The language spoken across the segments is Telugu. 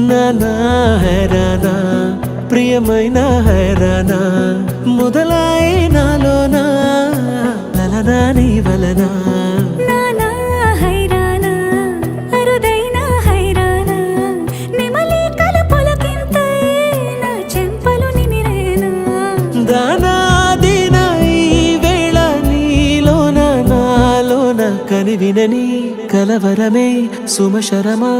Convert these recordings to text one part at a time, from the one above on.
నానా హైరానా ప్రియమైన హైరానా మొదలాయి నాలోనా లలనా నీ వలనా నానా హైరానా అరుదైన హైరానా నెమలి కలుపులకింతై నా చెంపలు నిమిరేనా దానా దీనా ఈ వేళ నీలోన నాలోన కనివినని కలవరమే సుమశరమా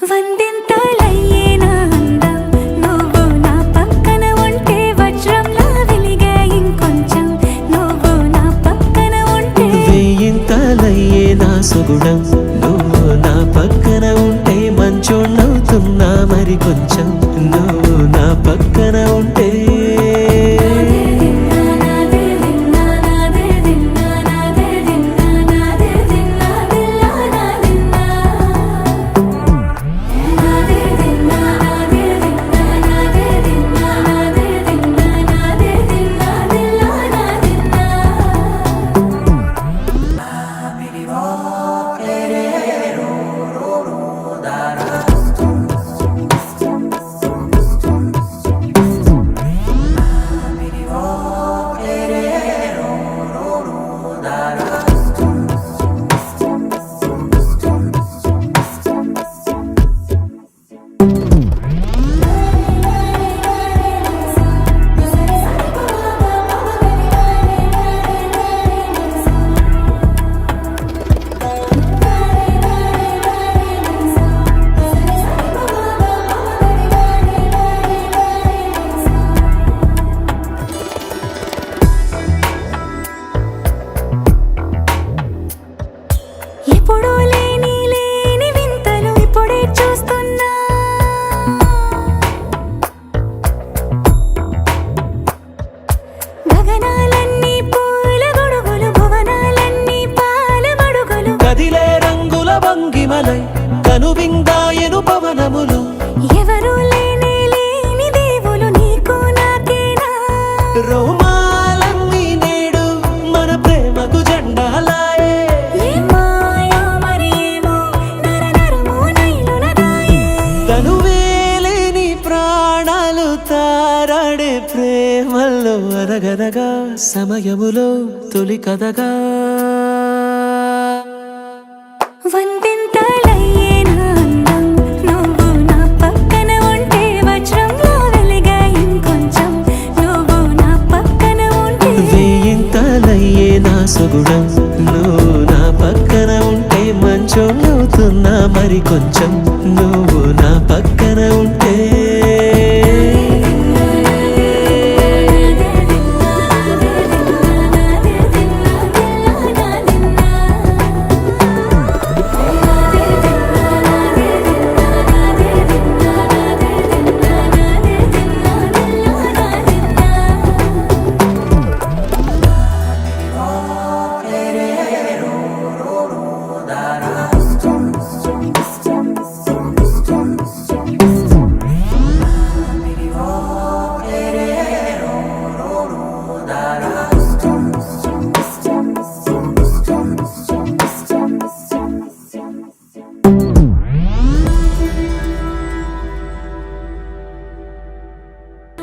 వందింతలయ్యేనా అందం నువ్వు నా పక్కన ఉంటే వజ్రంలా వెలిగే ఇంకొంచెం నువ్వు నా పక్కన ఉంటే వేయింతలయ్యే నా సుగుణం నువ్వు నా పక్కన ఉంటే మంచోణ్ణవుతున్నా మరి కొంచెం నువ్వు నా పక్కన ఉంటే ఎప్పుడూ లేని వింతలు ఇప్పుడే చూస్తున్నా గగనాలన్నీ పూల గొడుగులు భువనాలన్నీ పాల మడుగులు కదిలే రంగుల భంగిమలై కనువిందాయను పవనములు ఎవరూ లేని దేవులు నీకు నాకేనా రోమాలన్నీ నేడు మన ప్రేమకు జెండాలాయే తనువేలేని ప్రాణాలు తారాడే ప్రేమల్లో అరగదగా సమయములో తొలి కథగా వందింతలయ్యేనా అందం నువ్వు నా పక్కన ఉంటే వజ్రంలా వెలిగే ఇంకొంచెం నువ్వు నా పక్కన ఉంటే వేయింతలయ్యే నా సుగుణం నువ్వు నా పక్కన ఉంటే మంచోణ్ణవుతున్నా మరి కొంచెం